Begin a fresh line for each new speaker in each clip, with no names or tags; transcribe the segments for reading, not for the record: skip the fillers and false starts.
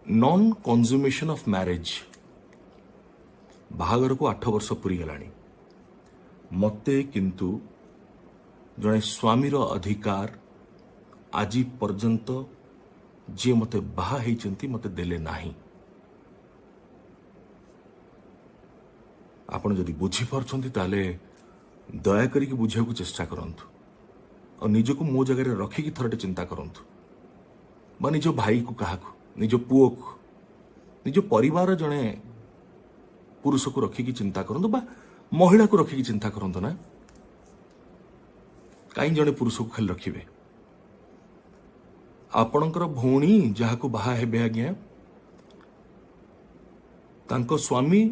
Non consummation of marriage बाहागर को 8 वर्ष पूरी गलानी मते किंतु जड़े स्वामीर अधिकार आज पर्यंत जी मते बाहा होती मते देले नाही। आपण जदि बुझीपार्छन्ति ताले दया करिक बुझा चेष्टा करंतु और निजको मो जगह रखिकी थरटे चिंता करंतु बा निज भाई को क्या निज पुओ को निज परिवार जड़े पुरुष को रखिकी चिंता करंतु बा महिला को रखिकी चिंता करंतु ना कहीं जड़े पुरुष को खाली रखिबे आपणकर भौणी जहाँ को बाहा हेबे आज्ञा तांको स्वामी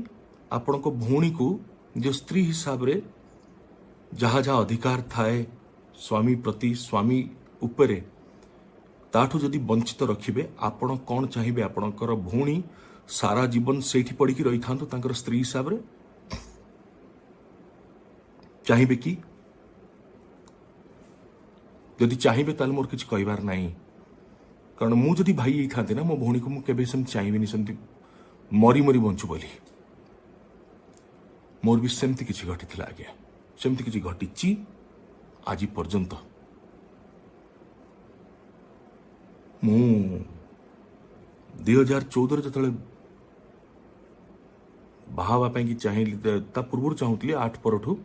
आपण को भौणी को जो स्त्री हिसाब रे जहाँ जहाँ अधिकार थाए स्वामी प्रति स्वामी उपरे ताठू जदि वंचित रखिबे आपण कौन चाहिए आपणकर भौणी सारा जीवन सेठी पड़ी रही था तांकर स्त्री हिसाब रे चाहिए कि जदि चाहिए ताल मोर किछ कहबार नहीं कारण मु जदि भाई ही था ना मो भौणी को मुझे सेम चाहिए सेमती मरी मरी बंचु बोली मोर भी सेमती किछि घटिथिला आज्ञा सेमती किछि घटिछि आज पर्यंत मु 2014 जतले बाहावा कि चाहिए ता पूर्व चाहूली 8 परठू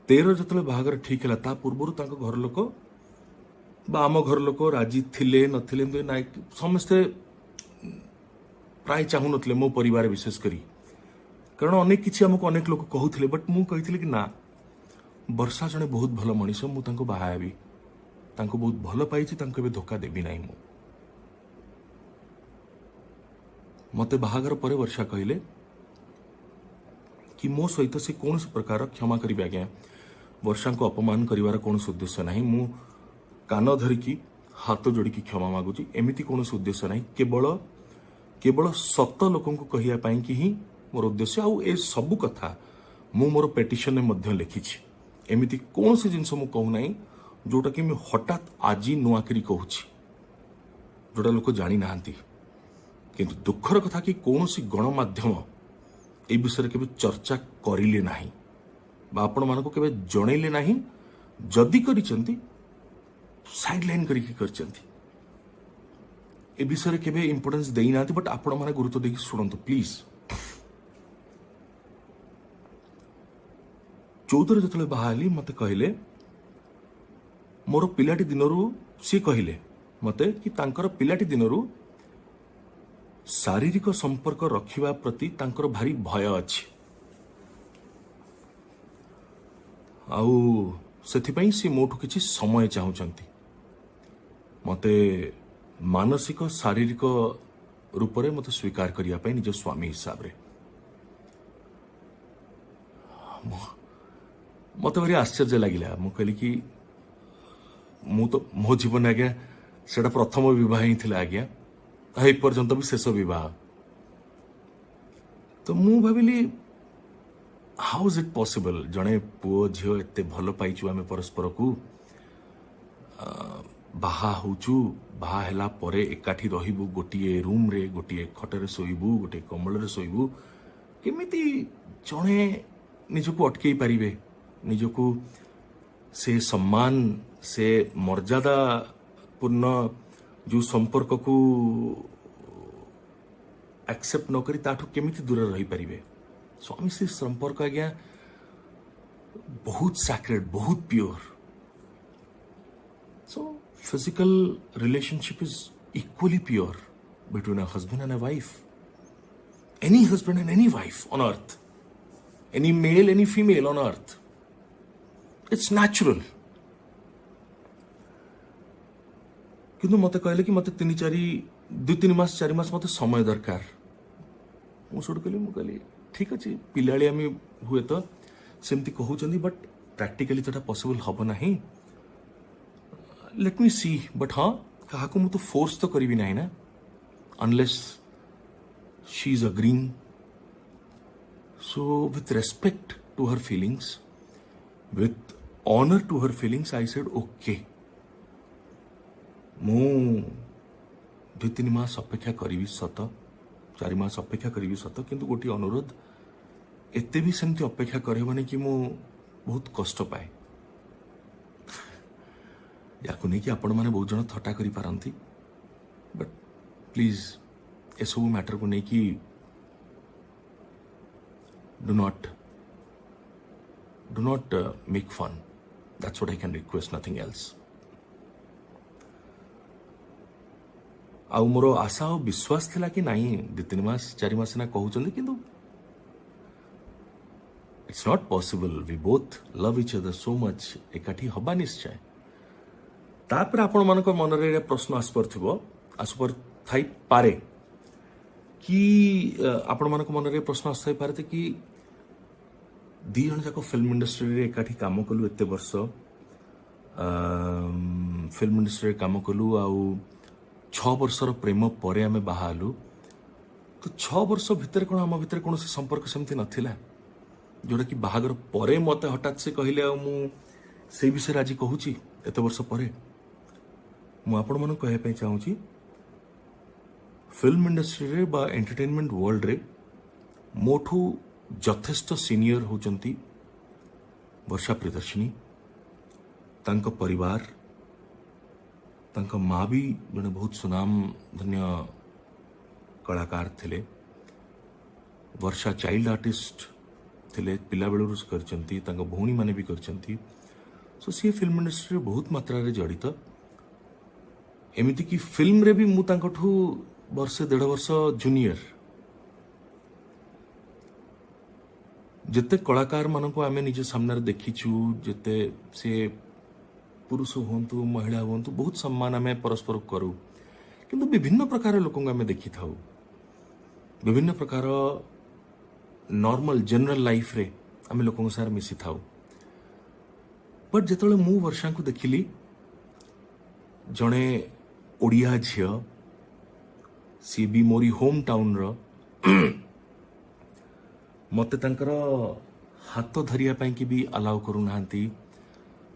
13 जतले बाहागर ठीक है ता पूर्व घर लोक बा आम घर लोक राजी थिले नथिले ना समस्ते प्राय चाहू नथिले मो परिवार विशेष करी कारण अनेक किछि हमको अनेक लोग कहूथिले बट मु कहिथिले कि ना वर्षा जने बहुत भल मनीष मु तांको बाहाबी तांको बहुत भल पाइछि तांको बे धोखा देबी नाही मु मते बाहागर परे वर्षा कहले कि मो सहित से कौन प्रकार क्षमा करी आज्ञा वर्षा को अपमान करिवार कौन उद्देश्य नाही मु कान धरिकी हाथ जोड़िकी क्षमा मागुची एमिति कौन उद्देश्य नाही केवल केवल सत लोकंको कहिया पाई कि ही मोर उद्देश्य आउ ए सबु कथा मु मोर पेटिशन में मध्य लिखिछि एमिति कौन सी जिनस मु कहू नाही जोटा कि मैं हठात आज नुआकरी कहूछि जोटा लोक जानी नाहांती किंतु दुखर कथा कि कौन सी गणमाध्यम ए विषय केबे चर्चा करिले नाही बा आपण मानको केबे जणैले नाही जदि करिसंती साइडलाइन करिकी करचंती ए विषय केबे इंपोर्टेंस देई नाती बट आपण माने गुरुत्व देकी सुनंतु प्लीज 14 जतले बाहाली मते कहले मोर पिलाटी दिनरू सी कहले मते कि तांकर पिलाटी दिनरू शारीरिक संपर्क रखिबा प्रति तांकर भारी भय अछि आउ सेथिपई सी मोठु किछि समय चाहुचंती मते मानसिक शारीरिक रूप रे मते स्वीकार करिया पई निज स्वामी हिसाब रे मत भारी आश्चर्य लगिला मु कहली कि मु तो मो जीवन आज्ञा सेटा प्रथम विवाह ही थिला आज्ञा ए पर्यंत भी शेष विवाह तो मु भाविली हाउ इज इट पॉसिबल जड़े पुओ झील एत भल पाइचु आम परस्पर को बाहा होचु बाहा हैला परे एकाठी रहिबु गोटिए रूम रे गोटिए खटरे सोइबु गोटे कमल रे सोइबु केमिति जड़े निजको अटकई पारिबे निजको से सम्मान से मर्यादा पूर्ण जो संपर्क को एक्सेप्ट न करी ताठू केमिति दूर रही पारिबे स्वामी से संपर्क आज्ञा बहुत सैक्रेड बहुत pure so physical relationship is equally pure between a husband and a wife any husband and any wife on earth any male any female on earth it's natural किंतु मते कहले कि मते 2-3 मास 4 मास मते समय दरकार मुझे कहली ठीक अच्छे पिलाड़ी आम हुए तो सेमती कहते बट प्रैक्टिकली तो पॉसिबल हम ना लेट मी सी बट हाँ क्या मुझे फोर्स तो करी ना ना unless she is agreeing so with respect to her feelings with honour to her feelings I said okay मु 2-3 मास अपेक्षा करी सत 4 मास अपेक्षा करी सत किंतु गोटे अनुरोध एते भी सेमती अपेक्षा करबनी कि मु बहुत कष्ट पाए या नहीं कि आपण मैंने बहुत जन थट्टा करी पारंती बट प्लीज ए सब मैटर को नहीं कि do not make fun that's what I can request nothing else आउ मोर आशा और विश्वास थिला कि नहीं 2-3 मास 4 मास ना कहउचंदी किंतु it's not possible we both love each other so much एकाठी हबा निश्चय तापर आपण मानक मनरे प्रश्न आसपर थाई पारे कि आपण मानक मनरे प्रश्न आसथाई पारे कि 2 जन जाक फिल्म इंडस्ट्री रे एकाठी काम कलु एते वर्ष फिल्म इंडस्ट्री रे काम कलु आउ 6 वर्षर प्रेम परे आमे बाहालु तो 6 वर्ष भितर कोन हम भितर कोन से संपर्क सेमती नथिला जोड़ा कि बाहागर परे मते हठात से कहले आ मु से विषय आज कहूची एते वर्ष परे मु आपण मन कहे पे चाहूची फिल्म इंडस्ट्री रे बा एंटरटेनमेंट वर्ल्ड रे मोठू यथेष्ट सीनियर होचंती वर्षा प्रियदर्शिनी तांको परिवार तांको माँ भी जने बहुत सुनाम धन्य कलाकार थिले वर्षा चाइल्ड आर्टिस्ट थिले पिला बेलू करचंती तांको भौणी माने भी करचंती सो सी फिल्म इंडस्ट्री रे बहुत मात्रा रे जड़ित एमिति कि फिल्म रे भी मु तांकोठू वर्षे 1.5 वर्ष जूनियर जिते कलाकार मानक आमे निज सामने देखीचु जिते से पुरुष होंतु महिला होंतु बहुत सम्मान आमे परस्पर करू किंतु विभिन्न प्रकार लोक आमे देखी थाउ विभिन्न प्रकार नॉर्मल जनरल लाइफ रे आमे लोक सार मिसी थाउ बट जेतले मु वर्षा को देखिली जणे ओडिया झियो सी भी मोरी होम टाउन रो मते तांकर हाथ धरिया पाई कि भी अलाउ करू नांती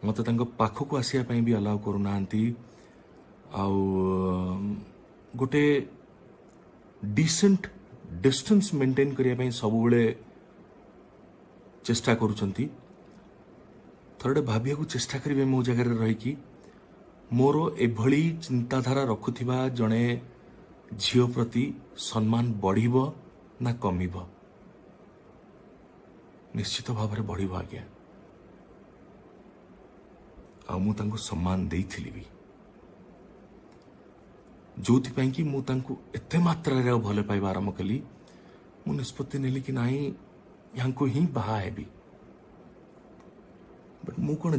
मते तांको पाखो को आसिया पाई भी अलाउ करू नांती आउ गोटे डिसेंट डिस्टेंस मेंटेन करिया पाई सब बेले चेष्टा करूचंती थोड़े भाबिया को चेष्टा करिवे मो जगह रे रही कि मोर एभली चिंताधारा रखुथिबा जणे झियो प्रति सम्मान बढ़िबो ना कमिबो निश्चित भाव में बढ़िबो आज्ञा आ मु तांको सम्मान देइथिली भी जोथि पई कि मु तांको एते मात्रा रे भले पाइबा आरंभ कली मु निष्पत्ति नेली कि नाही यांको ही बाहा हेबी बट मु कोन